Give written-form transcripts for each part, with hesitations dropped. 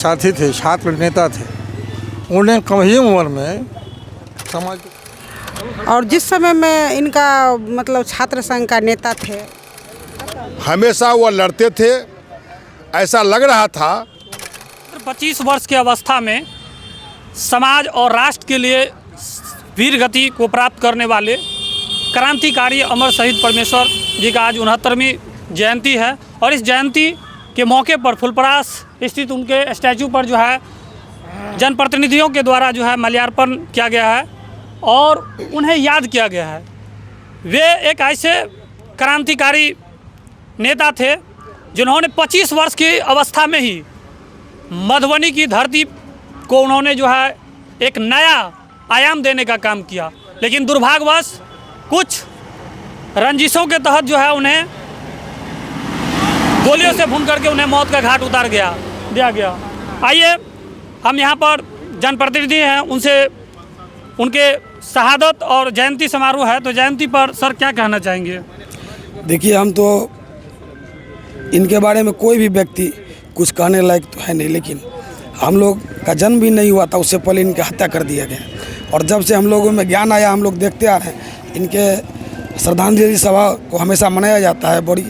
साथी थे, छात्र नेता थे। उन्हें कम ही उम्र में समाज और जिस समय में इनका मतलब छात्र संघ का नेता थे, हमेशा वो लड़ते थे। ऐसा लग रहा था 25 वर्ष की अवस्था में समाज और राष्ट्र के लिए वीर गति को प्राप्त करने वाले क्रांतिकारी अमर शहीद परमेश्वर जी का आज 69वीं जयंती है। और इस जयंती के मौके पर फुलपरास स्थित उनके स्टैचू पर जो है जनप्रतिनिधियों के द्वारा जो है माल्यार्पण किया गया है और उन्हें याद किया गया है। वे एक ऐसे क्रांतिकारी नेता थे जिन्होंने 25 वर्ष की अवस्था में ही मधुबनी की धरती को उन्होंने जो है एक नया आयाम देने का काम किया। लेकिन दुर्भाग्यवश कुछ रंजिशों के तहत जो है उन्हें गोलियों से भून करके उन्हें मौत का घाट उतार दिया गया। आइए हम यहाँ पर जनप्रतिनिधि हैं, उनसे उनके शहादत और जयंती समारोह है, तो जयंती पर सर क्या कहना चाहेंगे? देखिए, हम तो इनके बारे में कोई भी व्यक्ति कुछ कहने लायक तो है नहीं, लेकिन हम लोग का जन्म भी नहीं हुआ था उससे पहले इनकी हत्या कर दिया गया। और जब से हम लोगों में ज्ञान आया, हम लोग देखते आ रहे हैं इनके श्रद्धांजलि सभा को हमेशा मनाया जाता है, बड़ी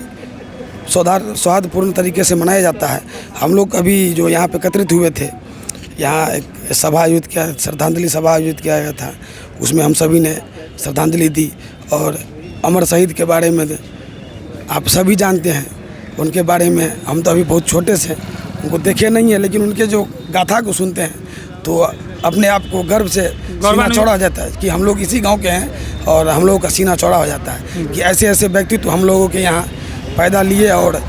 सौहार्दपूर्ण तरीके से मनाया जाता है। हम लोग अभी जो यहाँ पे एकत्रित हुए थे, यहाँ एक सभा आयोजित किया, श्रद्धांजलि सभा आयोजित किया गया था, उसमें हम सभी ने श्रद्धांजलि दी। और अमर शहीद के बारे में आप सभी जानते हैं, उनके बारे में हम तो अभी बहुत छोटे से उनको देखे नहीं है, लेकिन उनके जो गाथा को सुनते हैं तो अपने आप को गर्व से सीना चौड़ा हो जाता है कि हम लोग इसी गांव के हैं। और हम लोगों का सीना चौड़ा हो जाता है कि ऐसे ऐसे व्यक्तित्व हम लोगों के यहाँ पैदा लिए और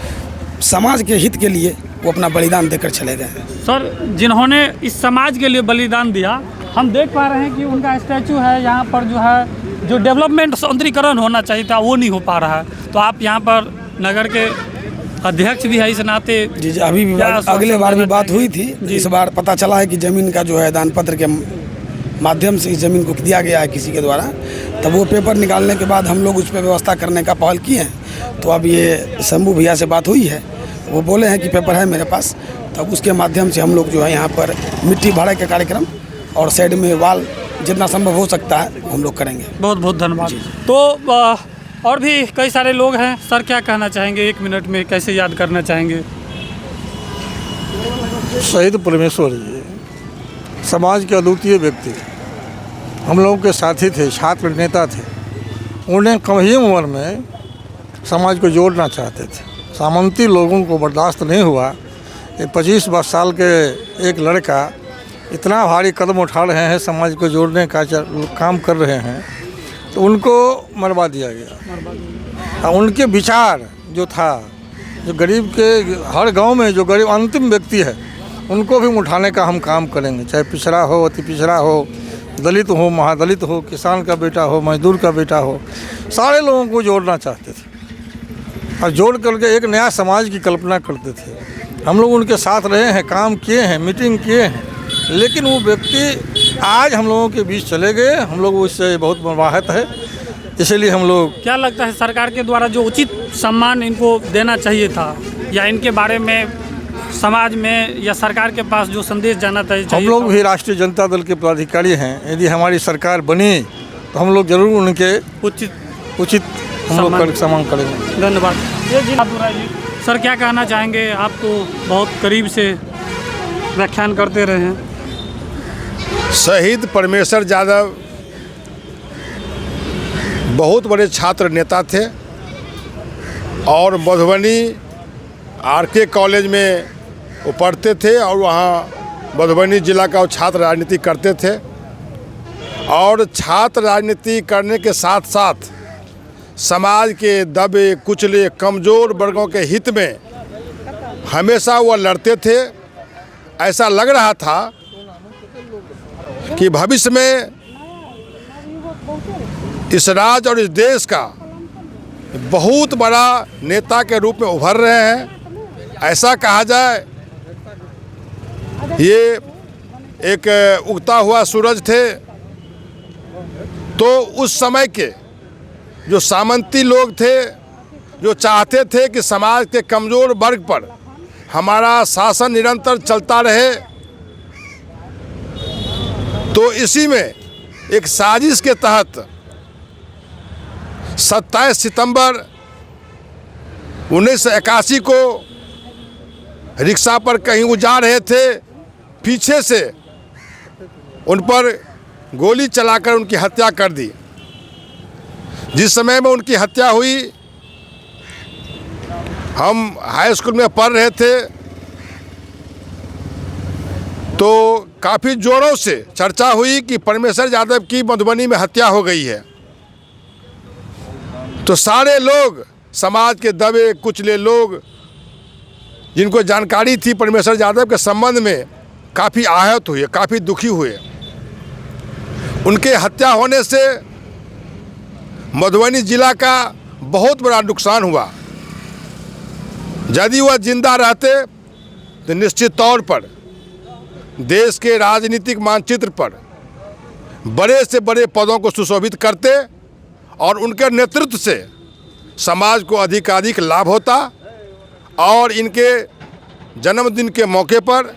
समाज के हित के लिए वो अपना बलिदान देकर चले गए। सर, जिन्होंने इस समाज के लिए बलिदान दिया, हम देख पा रहे हैं कि उनका स्टैचू है यहाँ पर जो है, जो डेवलपमेंट सौंदर्यीकरण होना चाहिए था वो नहीं हो पा रहा है। तो आप यहाँ पर नगर के अध्यक्ष भी है इस नाते। जी, अभी भी अगले बार भी बात हुई थी। इस बार पता चला है कि ज़मीन का जो है दान पत्र के माध्यम से इस ज़मीन को दिया गया है किसी के द्वारा। तब वो पेपर निकालने के बाद हम लोग उस पर व्यवस्था करने का पहल किए हैं। तो अब ये शंभू भैया से बात हुई है, वो बोले हैं कि पेपर है मेरे पास, तब उसके माध्यम से हम लोग जो है यहाँ पर मिट्टी भाड़े का कार्यक्रम और साइड में वाल जितना संभव हो सकता है हम लोग करेंगे। बहुत बहुत धन्यवाद। तो और भी कई सारे लोग हैं, सर क्या कहना चाहेंगे? 1 मिनट में कैसे याद करना चाहेंगे? शहीद परमेश्वर जी समाज के अद्वितीय व्यक्ति, हम लोगों के साथी थे, छात्र नेता थे। उन्हें कम ही उम्र में समाज को जोड़ना चाहते थे। सामंती लोगों को बर्दाश्त नहीं हुआ कि 25 साल के एक लड़का इतना भारी कदम उठा रहे हैं, समाज को जोड़ने का काम कर रहे हैं, तो उनको मरवा दिया गया। और उनके विचार जो था, जो गरीब के हर गांव में जो गरीब अंतिम व्यक्ति है उनको भी उठाने का हम काम करेंगे, चाहे पिछड़ा हो, अति पिछड़ा हो, दलित हो, महादलित हो, किसान का बेटा हो, मजदूर का बेटा हो, सारे लोगों को जोड़ना चाहते थे और जोड़ करके एक नया समाज की कल्पना करते थे। हम लोग उनके साथ रहे हैं, काम किए हैं, मीटिंग किए हैं, लेकिन वो व्यक्ति आज हम लोगों के बीच चले गए। हम लोग उससे बहुत मर्माहत है। इसलिए हम लोग, क्या लगता है सरकार के द्वारा जो उचित सम्मान इनको देना चाहिए था, या इनके बारे में समाज में या सरकार के पास जो संदेश जाना चाहिए? हम लोग भी राष्ट्रीय जनता दल के पदाधिकारी हैं। यदि हमारी सरकार बनी तो हम लोग जरूर उनके उचित हम लोग सम्मान करेंगे। धन्यवाद। जी सर, क्या कहना चाहेंगे? आप तो बहुत करीब से व्याख्यान करते रहे हैं। शहीद परमेश्वर यादव बहुत बड़े छात्र नेता थे और मधुबनी आर.के. कॉलेज में वो पढ़ते थे और वहाँ मधुबनी जिला का वो छात्र राजनीति करते थे। और छात्र राजनीति करने के साथ साथ समाज के दबे कुचले कमज़ोर वर्गों के हित में हमेशा वो लड़ते थे। ऐसा लग रहा था कि भविष्य में इस राज्य और इस देश का बहुत बड़ा नेता के रूप में उभर रहे हैं। ऐसा कहा जाए, ये एक उगता हुआ सूरज थे। तो उस समय के जो सामंती लोग थे, जो चाहते थे कि समाज के कमज़ोर वर्ग पर हमारा शासन निरंतर चलता रहे, तो इसी में एक साजिश के तहत 27 सितंबर 1981 को रिक्शा पर कहीं वो जा रहे थे, पीछे से उन पर गोली चलाकर उनकी हत्या कर दी। जिस समय में उनकी हत्या हुई, हम हाई स्कूल में पढ़ रहे थे, तो काफ़ी जोरों से चर्चा हुई कि परमेश्वर यादव की मधुबनी में हत्या हो गई है। तो सारे लोग, समाज के दबे कुचले लोग जिनको जानकारी थी परमेश्वर यादव के संबंध में, काफ़ी आहत हुए, काफ़ी दुखी हुए। उनके हत्या होने से मधुबनी जिला का बहुत बड़ा नुकसान हुआ। यदि वह जिंदा रहते तो निश्चित तौर पर देश के राजनीतिक मानचित्र पर बड़े से बड़े पदों को सुशोभित करते और उनके नेतृत्व से समाज को अधिकाधिक लाभ होता। और इनके जन्मदिन के मौके पर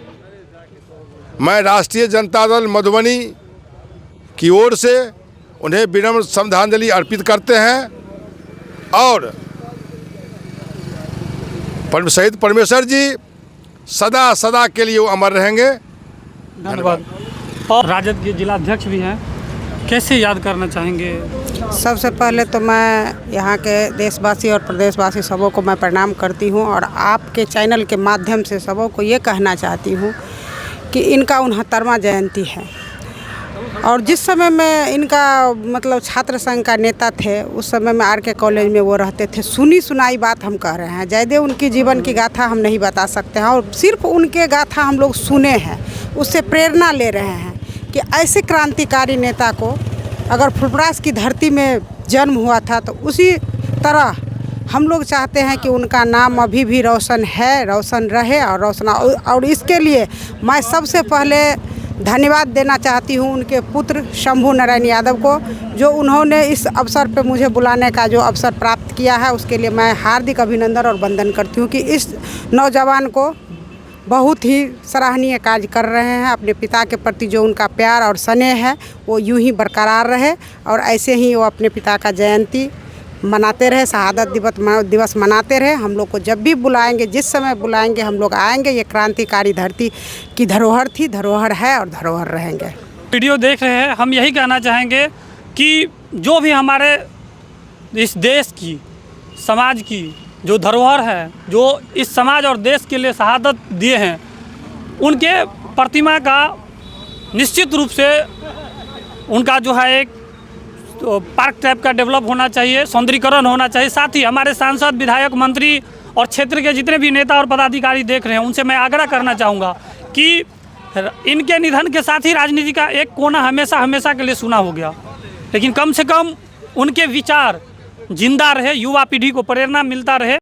मैं राष्ट्रीय जनता दल मधुबनी की ओर से उन्हें विनम्र श्रद्धांजलि अर्पित करते हैं और शहीद परमेश्वर जी सदा सदा के लिए वो अमर रहेंगे। धन्यवाद। और राजद के जिला अध्यक्ष भी हैं, कैसे याद करना चाहेंगे? सबसे पहले तो मैं यहाँ के देशवासी और प्रदेशवासी सबों को मैं प्रणाम करती हूँ और आपके चैनल के माध्यम से सबों को ये कहना चाहती हूँ कि इनका 69वां जयंती है। और जिस समय में इनका मतलब छात्र संघ का नेता थे, उस समय में आर के कॉलेज में वो रहते थे। सुनी सुनाई बात हम कह रहे हैं, ज़्यादा उनकी जीवन की गाथा हम नहीं बता सकते हैं, और सिर्फ उनके गाथा हम लोग सुने हैं, उससे प्रेरणा ले रहे हैं कि ऐसे क्रांतिकारी नेता को अगर फुलपरास की धरती में जन्म हुआ था, तो उसी तरह हम लोग चाहते हैं कि उनका नाम अभी भी रोशन है, रोशन रहे और रोशन। और इसके लिए मैं सबसे पहले धन्यवाद देना चाहती हूँ उनके पुत्र शंभू नारायण यादव को, जो उन्होंने इस अवसर पे मुझे बुलाने का जो अवसर प्राप्त किया है, उसके लिए मैं हार्दिक अभिनंदन और वंदन करती हूँ कि इस नौजवान को बहुत ही सराहनीय कार्य कर रहे हैं। अपने पिता के प्रति जो उनका प्यार और स्नेह है वो यूं ही बरकरार रहे और ऐसे ही वो अपने पिता का जयंती मनाते रहे, शहादत दिवस मनाते रहे। हम लोग को जब भी बुलाएंगे, जिस समय बुलाएंगे, हम लोग आएंगे। ये क्रांतिकारी धरती की धरोहर थी, धरोहर है और धरोहर रहेंगे। वीडियो देख रहे हैं, हम यही कहना चाहेंगे कि जो भी हमारे इस देश की, समाज की जो धरोहर है, जो इस समाज और देश के लिए शहादत दिए हैं, उनके प्रतिमा का निश्चित रूप से उनका जो है एक तो पार्क टाइप का डेवलप होना चाहिए, सौंदर्यीकरण होना चाहिए। साथ ही हमारे सांसद, विधायक, मंत्री और क्षेत्र के जितने भी नेता और पदाधिकारी देख रहे हैं, उनसे मैं आग्रह करना चाहूँगा कि इनके निधन के साथ ही राजनीति का एक कोना हमेशा के लिए सुना हो गया, लेकिन कम से कम उनके विचार जिंदा रहे, युवा पीढ़ी को प्रेरणा मिलता रहे।